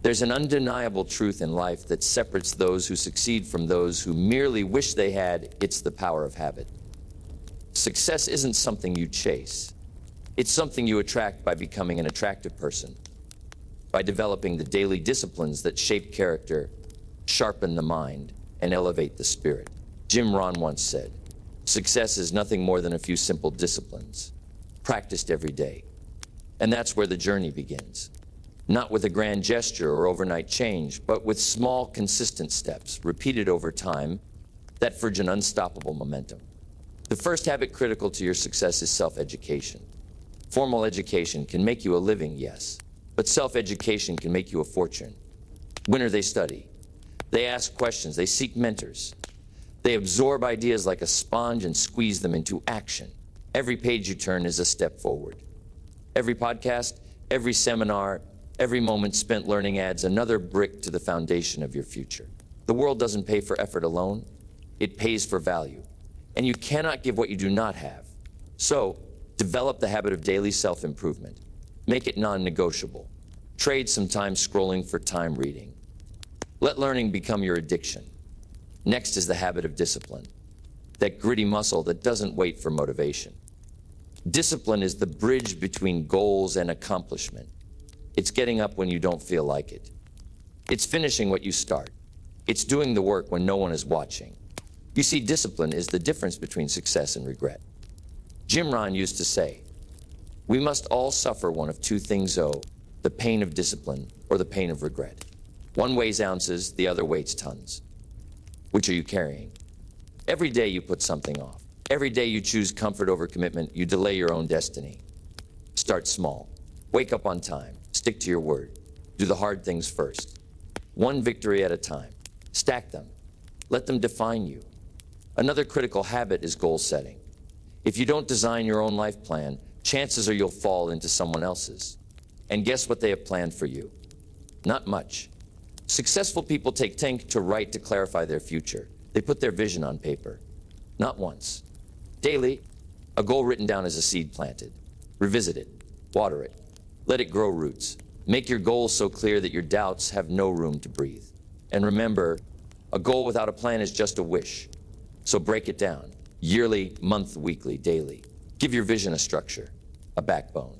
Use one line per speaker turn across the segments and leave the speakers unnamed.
There's an undeniable truth in life that separates those who succeed from those who merely wish they had. It's the power of habit. Success isn't something you chase. It's something you attract by becoming an attractive person, by developing the daily disciplines that shape character, sharpen the mind, and elevate the spirit. Jim Rohn once said, "Success is nothing more than a few simple disciplines, practiced every day." And that's where the journey begins. Not with a grand gesture or overnight change, but with small, consistent steps, repeated over time, that forge an unstoppable momentum. The first habit critical to your success is self-education. Formal education can make you a living, yes, but self-education can make you a fortune. They study. They ask questions. They seek mentors. They absorb ideas like a sponge and squeeze them into action. Every page you turn is a step forward. Every podcast, every seminar, every moment spent learning adds another brick to the foundation of your future. The world doesn't pay for effort alone. It pays for value. And you cannot give what you do not have. So, develop the habit of daily self-improvement. Make it non-negotiable. Trade some time scrolling for time reading. Let learning become your addiction. Next is the habit of discipline, that gritty muscle that doesn't wait for motivation. Discipline is the bridge between goals and accomplishment. It's getting up when you don't feel like it. It's finishing what you start. It's doing the work when no one is watching. You see, discipline is the difference between success and regret. Jim Rohn used to say, "We must all suffer one of two things, the pain of discipline or the pain of regret. One weighs ounces, the other weighs tons." Which are you carrying? Every day you put something off. Every day you choose comfort over commitment, you delay your own destiny. Start small. Wake up on time. Stick to your word. Do the hard things first. One victory at a time. Stack them. Let them define you. Another critical habit is goal setting. If you don't design your own life plan, chances are you'll fall into someone else's. And guess what they have planned for you? Not much. Successful people take time to write to clarify their future. They put their vision on paper. Not once. Daily, a goal written down as a seed planted. Revisit it. Water it. Let it grow roots. Make your goals so clear that your doubts have no room to breathe. And remember, a goal without a plan is just a wish. So break it down. Yearly, month, weekly, daily. Give your vision a structure, a backbone.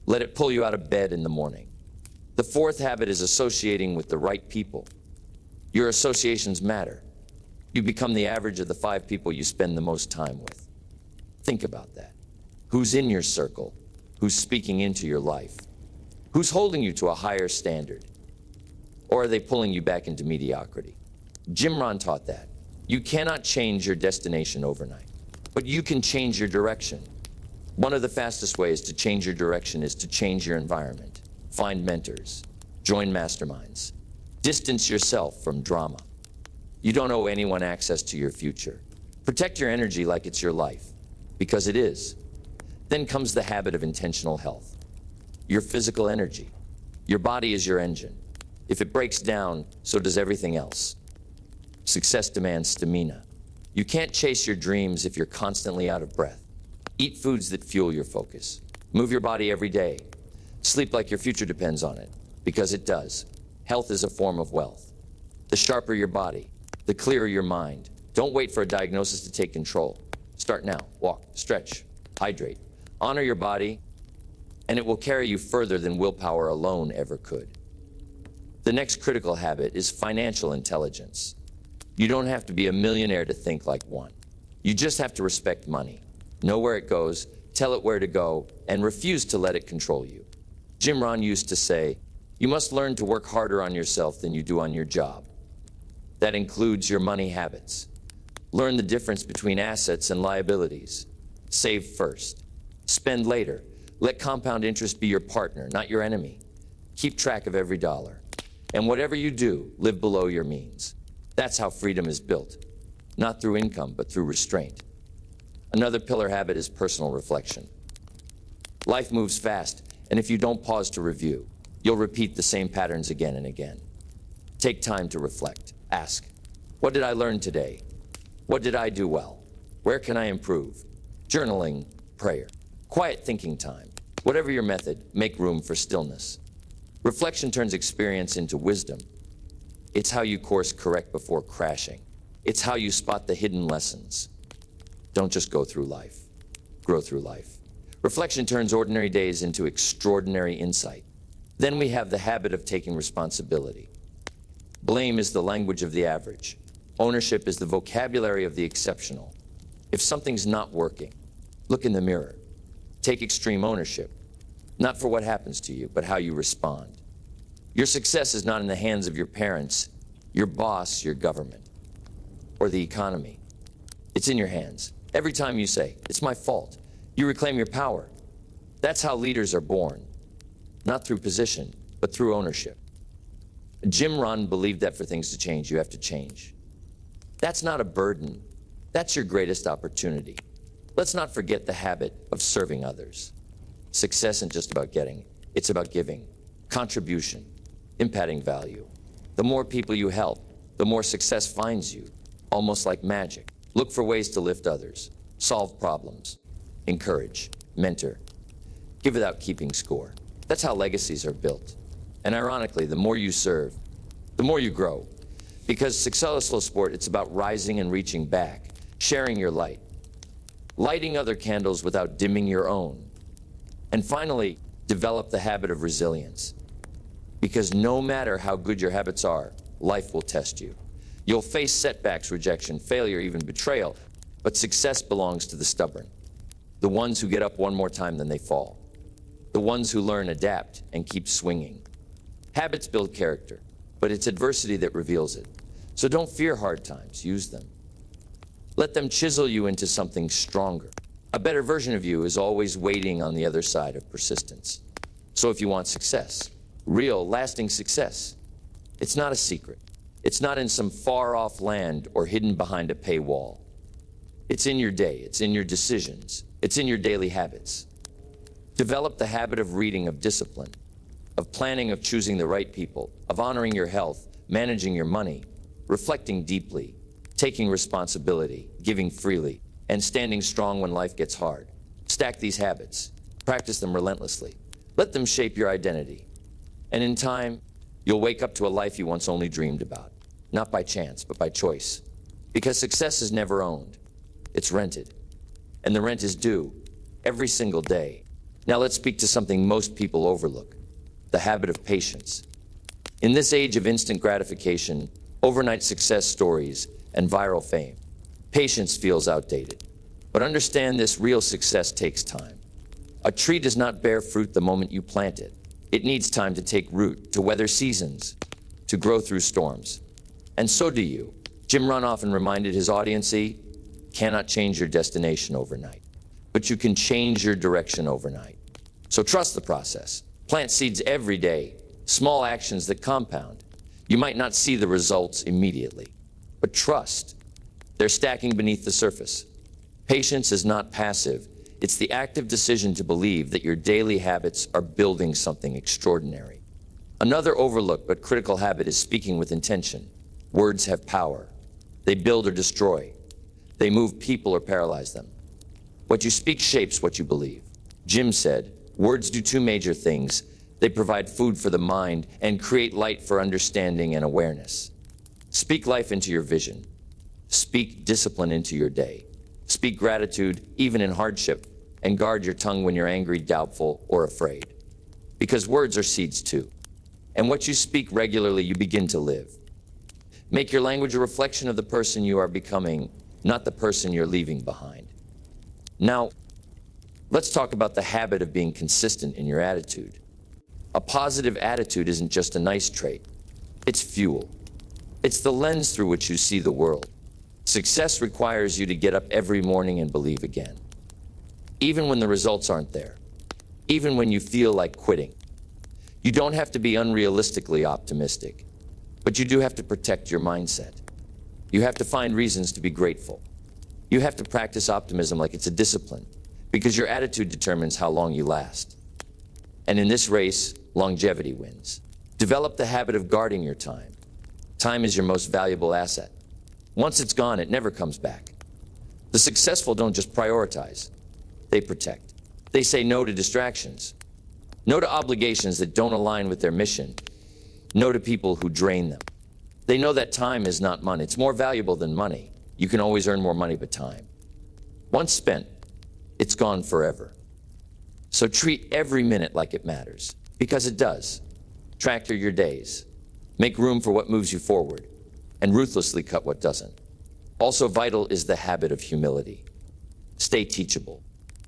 Let it pull you out of bed in the morning. The fourth habit is associating with the right people. Your associations matter. You become the average of the 5 people you spend the most time with. Think about that. Who's in your circle? Who's speaking into your life? Who's holding you to a higher standard? Or are they pulling you back into mediocrity? Jim Rohn taught that. You cannot change your destination overnight, but you can change your direction. One of the fastest ways to change your direction is to change your environment. Find mentors. Join masterminds. Distance yourself from drama. You don't owe anyone access to your future. Protect your energy like it's your life, because it is. Then comes the habit of intentional health. Your physical energy. Your body is your engine. If it breaks down, so does everything else. Success demands stamina. You can't chase your dreams if you're constantly out of breath. Eat foods that fuel your focus. Move your body every day. Sleep like your future depends on it, because it does. Health is a form of wealth. The sharper your body, the clearer your mind. Don't wait for a diagnosis to take control. Start now. Walk, stretch, hydrate. Honor your body, and it will carry you further than willpower alone ever could. The next critical habit is financial intelligence. You don't have to be a millionaire to think like one. You just have to respect money. Know where it goes, tell it where to go, and refuse to let it control you. Jim Rohn used to say, "You must learn to work harder on yourself than you do on your job." That includes your money habits. Learn the difference between assets and liabilities. Save first. Spend later. Let compound interest be your partner, not your enemy. Keep track of every dollar. And whatever you do, live below your means. That's how freedom is built. Not through income, but through restraint. Another pillar habit is personal reflection. Life moves fast, and if you don't pause to review, you'll repeat the same patterns again and again. Take time to reflect. Ask, what did I learn today? What did I do well? Where can I improve? Journaling, prayer, quiet thinking time. Whatever your method, make room for stillness. Reflection turns experience into wisdom. It's how you course correct before crashing. It's how you spot the hidden lessons. Don't just go through life. Grow through life. Reflection turns ordinary days into extraordinary insight. Then we have the habit of taking responsibility. Blame is the language of the average. Ownership is the vocabulary of the exceptional. If something's not working, look in the mirror. Take extreme ownership, not for what happens to you, but how you respond. Your success is not in the hands of your parents, your boss, your government, or the economy. It's in your hands. Every time you say, "It's my fault," you reclaim your power. That's how leaders are born, not through position, but through ownership. Jim Rohn believed that for things to change, you have to change. That's not a burden. That's your greatest opportunity. Let's not forget the habit of serving others. Success isn't just about getting, it's about giving, contribution, impacting value. The more people you help, the more success finds you, almost like magic. Look for ways to lift others, solve problems, encourage, mentor. Give without keeping score. That's how legacies are built. And ironically, the more you serve, the more you grow. Because successful sport, it's about rising and reaching back, sharing your light, lighting other candles without dimming your own. And finally, develop the habit of resilience. Because no matter how good your habits are, life will test you. You'll face setbacks, rejection, failure, even betrayal. But success belongs to the stubborn, the ones who get up one more time than they fall, the ones who learn, adapt, and keep swinging. Habits build character, but it's adversity that reveals it. So don't fear hard times, use them. Let them chisel you into something stronger. A better version of you is always waiting on the other side of persistence. So if you want success, real, lasting success, it's not a secret. It's not in some far-off land or hidden behind a paywall. It's in your day, it's in your decisions, it's in your daily habits. Develop the habit of reading, of discipline, of planning, of choosing the right people, of honoring your health, managing your money, reflecting deeply, taking responsibility, giving freely, and standing strong when life gets hard. Stack these habits, practice them relentlessly. Let them shape your identity. And in time, you'll wake up to a life you once only dreamed about. Not by chance, but by choice. Because success is never owned. It's rented. And the rent is due every single day. Now let's speak to something most people overlook, the habit of patience. In this age of instant gratification, overnight success stories, and viral fame, patience feels outdated. But understand this, real success takes time. A tree does not bear fruit the moment you plant it. It needs time to take root, to weather seasons, to grow through storms. And so do you. Jim Rohn often reminded his audience, he cannot change your destination overnight, but you can change your direction overnight. So trust the process. Plant seeds every day, small actions that compound. You might not see the results immediately, but trust. They're stacking beneath the surface. Patience is not passive. It's the active decision to believe that your daily habits are building something extraordinary. Another overlooked but critical habit is speaking with intention. Words have power. They build or destroy. They move people or paralyze them. What you speak shapes what you believe. Jim said, words do two major things. They provide food for the mind and create light for understanding and awareness. Speak life into your vision. Speak discipline into your day. Speak gratitude even in hardship, and guard your tongue when you're angry, doubtful, or afraid. Because words are seeds too. And what you speak regularly, you begin to live. Make your language a reflection of the person you are becoming, not the person you're leaving behind. Now, let's talk about the habit of being consistent in your attitude. A positive attitude isn't just a nice trait. It's fuel. It's the lens through which you see the world. Success requires you to get up every morning and believe again. Even when the results aren't there. Even when you feel like quitting. You don't have to be unrealistically optimistic, but you do have to protect your mindset. You have to find reasons to be grateful. You have to practice optimism like it's a discipline, because your attitude determines how long you last. And in this race, longevity wins. Develop the habit of guarding your time. Time is your most valuable asset. Once it's gone, it never comes back. The successful don't just prioritize, they protect. They say no to distractions. No to obligations that don't align with their mission. No to people who drain them. They know that time is not money. It's more valuable than money. You can always earn more money, but time, once spent, it's gone forever. So treat every minute like it matters, because it does. Tractor your days. Make room for what moves you forward, and ruthlessly cut what doesn't. Also vital is the habit of humility. Stay teachable.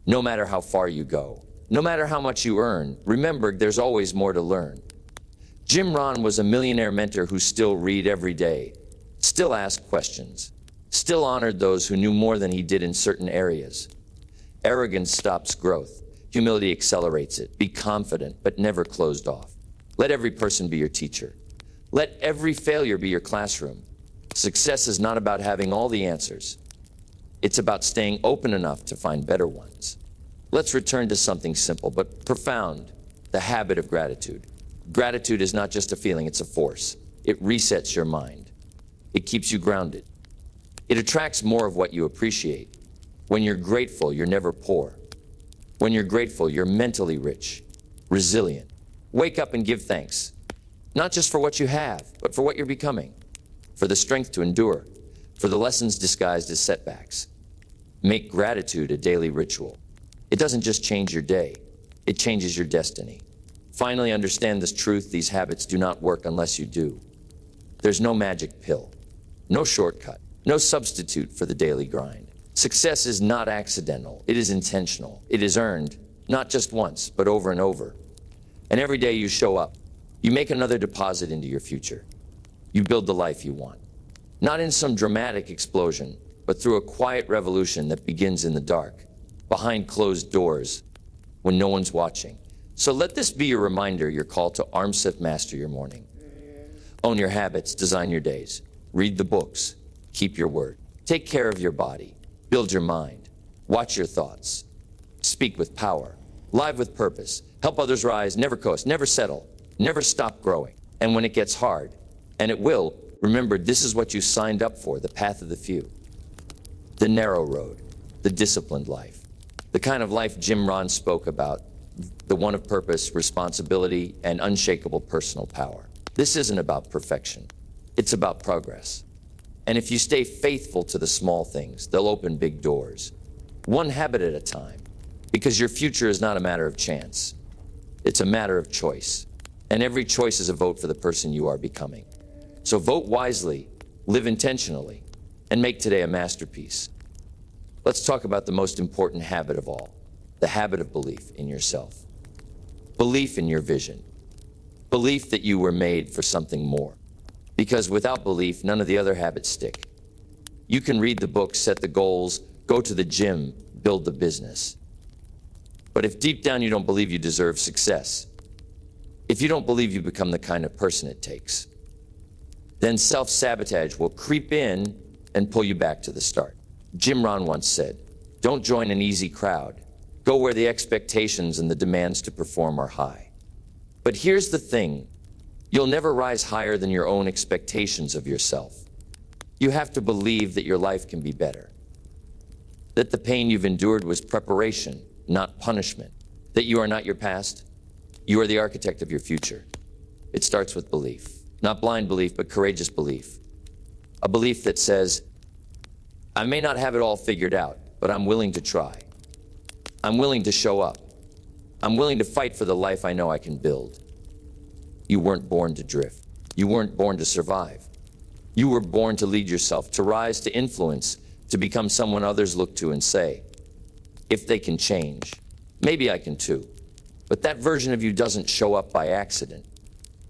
No matter how far you go, no matter how much you earn, remember there's always more to learn. Jim Rohn was a millionaire mentor who still read every day, still asked questions, still honored those who knew more than he did in certain areas. Arrogance stops growth. Humility accelerates it. Be confident, but never closed off. Let every person be your teacher. Let every failure be your classroom. Success is not about having all the answers. It's about staying open enough to find better ones. Let's return to something simple but profound, the habit of gratitude. Gratitude is not just a feeling, it's a force. It resets your mind. It keeps you grounded. It attracts more of what you appreciate. When you're grateful, you're never poor. When you're grateful, you're mentally rich, resilient. Wake up and give thanks, not just for what you have, but for what you're becoming, for the strength to endure, for the lessons disguised as setbacks. Make gratitude a daily ritual. It doesn't just change your day, it changes your destiny. Finally, understand this truth: these habits do not work unless you do. There's no magic pill, no shortcut, no substitute for the daily grind. Success is not accidental, it is intentional. It is earned, not just once, but over and over. And every day you show up, you make another deposit into your future. You build the life you want. Not in some dramatic explosion, but through a quiet revolution that begins in the dark, behind closed doors, when no one's watching. So let this be your reminder, your call to armset master your morning. Own your habits, design your days. Read the books, keep your word. Take care of your body, build your mind, watch your thoughts. Speak with power, live with purpose, help others rise, never coast, never settle, never stop growing. And when it gets hard, and it will, remember this is what you signed up for, the path of the few. The narrow road, the disciplined life. The kind of life Jim Rohn spoke about, the one of purpose, responsibility, and unshakable personal power. This isn't about perfection. It's about progress. And if you stay faithful to the small things, they'll open big doors. One habit at a time. Because your future is not a matter of chance. It's a matter of choice. And every choice is a vote for the person you are becoming. So vote wisely, live intentionally, and make today a masterpiece. Let's talk about the most important habit of all, the habit of belief in yourself. Belief in your vision. Belief that you were made for something more. Because without belief, none of the other habits stick. You can read the books, set the goals, go to the gym, build the business. But if deep down you don't believe you deserve success, if you don't believe you become the kind of person it takes, then self-sabotage will creep in and pull you back to the start. Jim Rohn once said, "Don't join an easy crowd. Go where the expectations and the demands to perform are high." But here's the thing. You'll never rise higher than your own expectations of yourself. You have to believe that your life can be better. That the pain you've endured was preparation, not punishment. That you are not your past. You are the architect of your future. It starts with belief. Not blind belief, but courageous belief. A belief that says, I may not have it all figured out, but I'm willing to try. I'm willing to show up. I'm willing to fight for the life I know I can build. You weren't born to drift. You weren't born to survive. You were born to lead yourself, to rise, to influence, to become someone others look to and say, if they can change, maybe I can too. But that version of you doesn't show up by accident.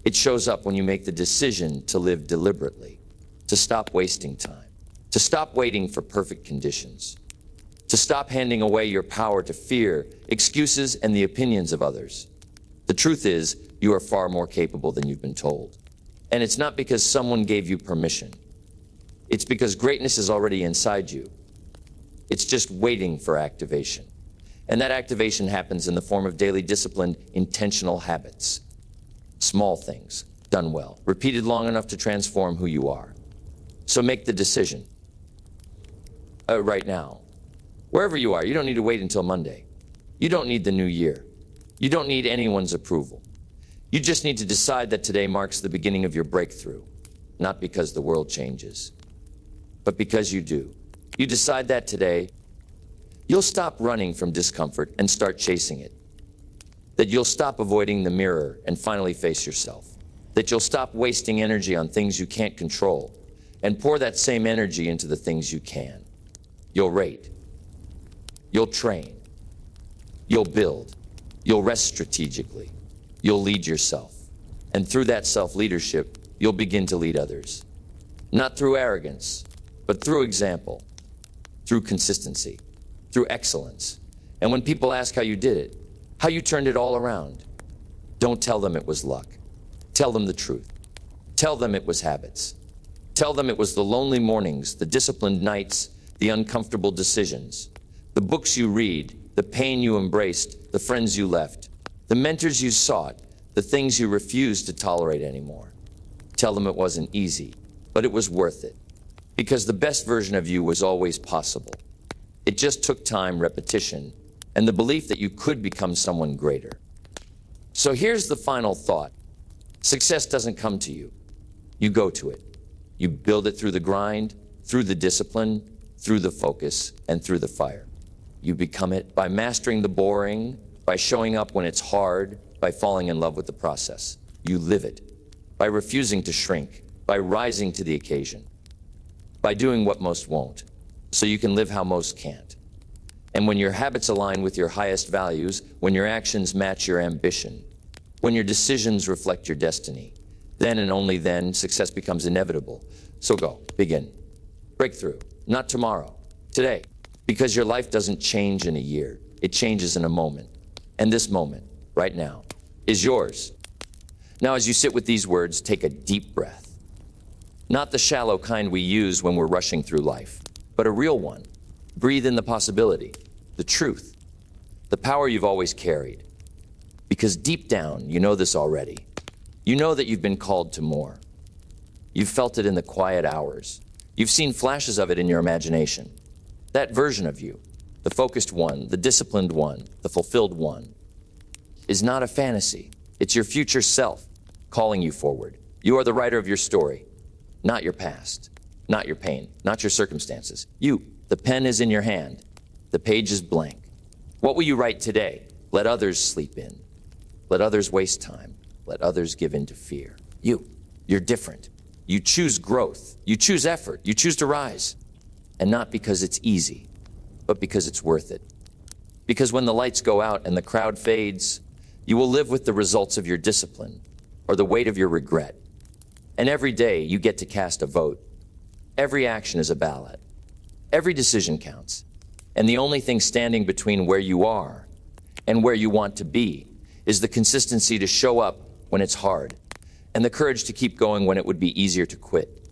It shows up when you make the decision to live deliberately, to stop wasting time, to stop waiting for perfect conditions, to stop handing away your power to fear, excuses, and the opinions of others. The truth is, you are far more capable than you've been told. And it's not because someone gave you permission. It's because greatness is already inside you. It's just waiting for activation. And that activation happens in the form of daily disciplined, intentional habits. Small things, done well, repeated long enough to transform who you are. So make the decision. Right now. Wherever you are, you don't need to wait until Monday. You don't need the new year. You don't need anyone's approval. You just need to decide that today marks the beginning of your breakthrough, not because the world changes, but because you do. You decide that today, you'll stop running from discomfort and start chasing it. That you'll stop avoiding the mirror and finally face yourself. That you'll stop wasting energy on things you can't control and pour that same energy into the things you can. You'll rate. You'll train. You'll build. You'll rest strategically. You'll lead yourself. And through that self-leadership, you'll begin to lead others. Not through arrogance, but through example, through consistency, through excellence. And when people ask how you did it, how you turned it all around, don't tell them it was luck. Tell them the truth. Tell them it was habits. Tell them it was the lonely mornings, the disciplined nights, the uncomfortable decisions, the books you read, the pain you embraced, the friends you left, the mentors you sought, the things you refused to tolerate anymore. Tell them it wasn't easy, but it was worth it. Because the best version of you was always possible. It just took time, repetition, and the belief that you could become someone greater. So here's the final thought. Success doesn't come to you. You go to it. You build it through the grind, through the discipline, through the focus, and through the fire. You become it by mastering the boring, by showing up when it's hard, by falling in love with the process. You live it by refusing to shrink, by rising to the occasion, by doing what most won't, so you can live how most can't. And when your habits align with your highest values, when your actions match your ambition, when your decisions reflect your destiny, then and only then success becomes inevitable. So go, begin. Breakthrough, not tomorrow, today. Because your life doesn't change in a year, it changes in a moment. And this moment, right now, is yours. Now, as you sit with these words, take a deep breath. Not the shallow kind we use when we're rushing through life, but a real one. Breathe in the possibility, the truth, the power you've always carried. Because deep down, you know this already. You know that you've been called to more. You've felt it in the quiet hours. You've seen flashes of it in your imagination. That version of you, the focused one, the disciplined one, the fulfilled one, is not a fantasy. It's your future self calling you forward. You are the writer of your story, not your past, not your pain, not your circumstances. You, the pen is in your hand. The page is blank. What will you write today? Let others sleep in. Let others waste time. Let others give in to fear. You're different. You choose growth. You choose effort. You choose to rise. And not because it's easy, but because it's worth it. Because when the lights go out and the crowd fades, you will live with the results of your discipline or the weight of your regret. And every day you get to cast a vote. Every action is a ballot. Every decision counts. And the only thing standing between where you are and where you want to be is the consistency to show up when it's hard and the courage to keep going when it would be easier to quit.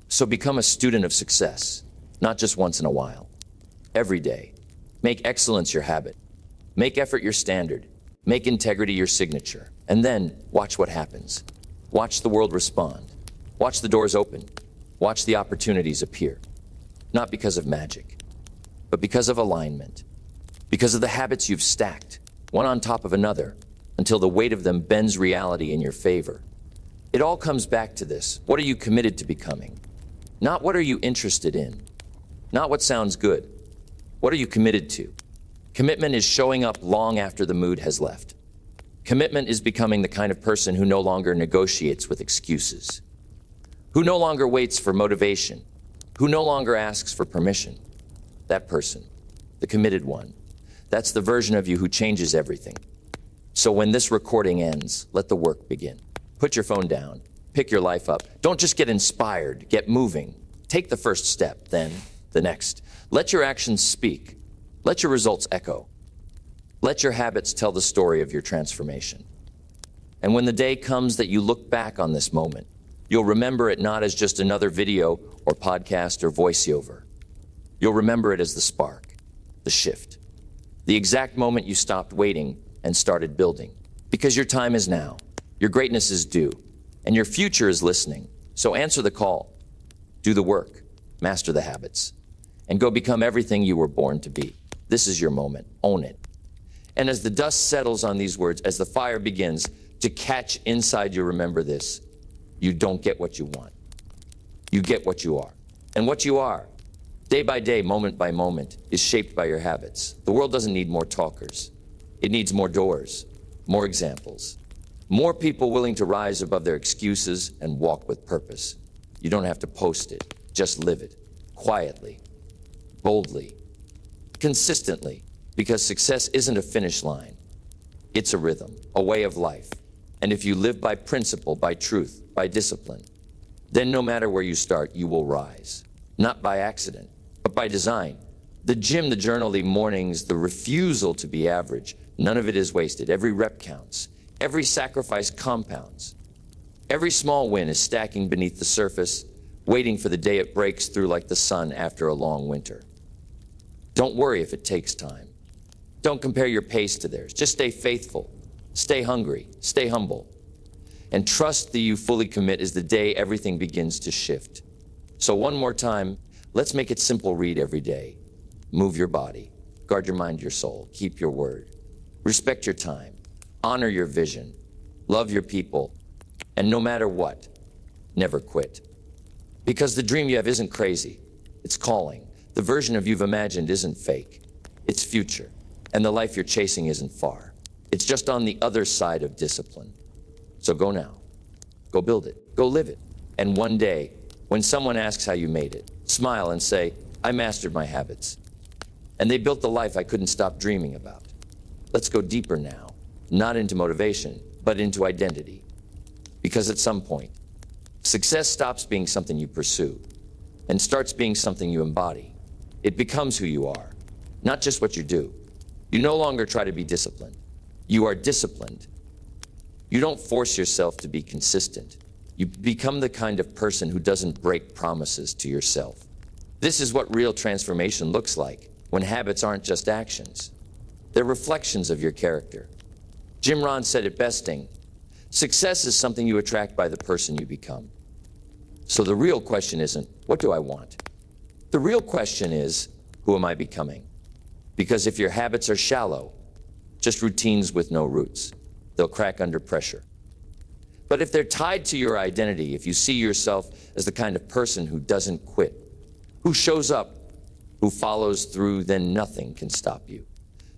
So become a student of success, not just once in a while. Every day. Make excellence your habit. Make effort your standard. Make integrity your signature. And then watch what happens. Watch the world respond. Watch the doors open. Watch the opportunities appear. Not because of magic, but because of alignment. Because of the habits you've stacked, one on top of another, until the weight of them bends reality in your favor. It all comes back to this. What are you committed to becoming? Not what are you interested in? Not what sounds good. What are you committed to? Commitment is showing up long after the mood has left. Commitment is becoming the kind of person who no longer negotiates with excuses, who no longer waits for motivation, who no longer asks for permission. That person, the committed one, that's the version of you who changes everything. So when this recording ends, let the work begin. Put your phone down, pick your life up. Don't just get inspired, get moving. Take the first step, then the next. Let your actions speak. Let your results echo. Let your habits tell the story of your transformation. And when the day comes that you look back on this moment, you'll remember it not as just another video or podcast or voiceover. You'll remember it as the spark, the shift, the exact moment you stopped waiting and started building. Because your time is now, your greatness is due, and your future is listening. So answer the call, do the work, master the habits, and go become everything you were born to be. This is your moment. Own it. And as the dust settles on these words, as the fire begins to catch inside you, remember this: you don't get what you want. You get what you are. And what you are, day by day, moment by moment, is shaped by your habits. The world doesn't need more talkers. It needs more doors, more examples, more people willing to rise above their excuses and walk with purpose. You don't have to post it, just live it, quietly, boldly, consistently, because success isn't a finish line. It's a rhythm, a way of life. And if you live by principle, by truth, by discipline, then no matter where you start, you will rise. Not by accident, but by design. The gym, the journal, the mornings, the refusal to be average, none of it is wasted. Every rep counts. Every sacrifice compounds. Every small win is stacking beneath the surface, waiting for the day it breaks through like the sun after a long winter. Don't worry if it takes time. Don't compare your pace to theirs. Just stay faithful, stay hungry, stay humble, and trust that you fully commit is the day everything begins to shift. So one more time, let's make it simple. Read every day. Move your body. Guard your mind, your soul. Keep your word. Respect your time. Honor your vision. Love your people. And no matter what, never quit. Because the dream you have isn't crazy. It's calling. The version of you've imagined isn't fake. It's future. And the life you're chasing isn't far. It's just on the other side of discipline. So go now. Go build it. Go live it. And one day, when someone asks how you made it, smile and say, I mastered my habits. And they built the life I couldn't stop dreaming about. Let's go deeper now, not into motivation, but into identity. Because at some point, success stops being something you pursue and starts being something you embody. It becomes who you are, not just what you do. You no longer try to be disciplined. You are disciplined. You don't force yourself to be consistent. You become the kind of person who doesn't break promises to yourself. This is what real transformation looks like, when habits aren't just actions. They're reflections of your character. Jim Rohn said it besting, success is something you attract by the person you become. So the real question isn't, what do I want? The real question is, who am I becoming? Because if your habits are shallow, just routines with no roots, they'll crack under pressure. But if they're tied to your identity, if you see yourself as the kind of person who doesn't quit, who shows up, who follows through, then nothing can stop you.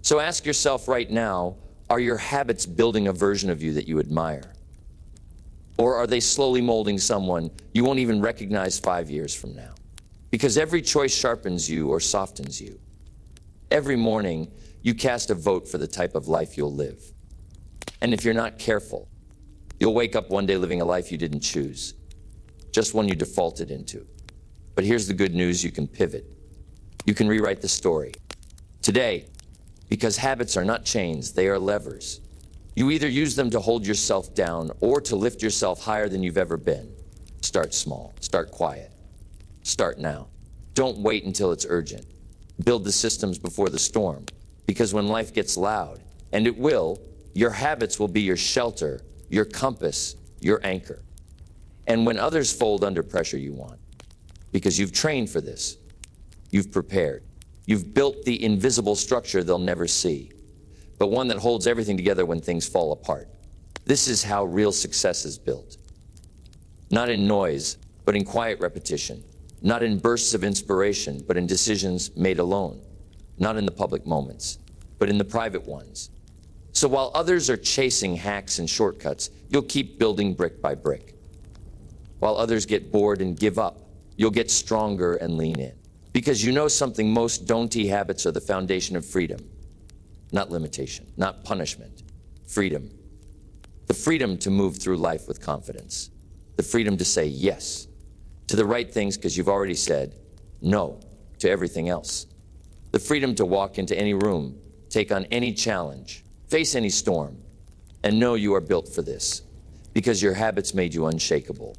So ask yourself right now, are your habits building a version of you that you admire? Or are they slowly molding someone you won't even recognize 5 years from now? Because every choice sharpens you or softens you. Every morning, you cast a vote for the type of life you'll live. And if you're not careful, you'll wake up one day living a life you didn't choose, just one you defaulted into. But here's the good news: you can pivot. You can rewrite the story. Today, because habits are not chains, they are levers. You either use them to hold yourself down or to lift yourself higher than you've ever been. Start small, start quiet. Start now. Don't wait until it's urgent. Build the systems before the storm, because when life gets loud, and it will, your habits will be your shelter, your compass, your anchor. And when others fold under pressure, you want, because you've trained for this. You've prepared. You've built the invisible structure they'll never see, but one that holds everything together when things fall apart. This is how real success is built. Not in noise, but in quiet repetition. Not in bursts of inspiration, but in decisions made alone. Not in the public moments, but in the private ones. So while others are chasing hacks and shortcuts, you'll keep building brick by brick. While others get bored and give up, you'll get stronger and lean in. Because you know something: most don't-y habits are the foundation of freedom. Not limitation, not punishment. Freedom. The freedom to move through life with confidence. The freedom to say yes to the right things because you've already said no to everything else. The freedom to walk into any room, take on any challenge, face any storm, and know you are built for this because your habits made you unshakable.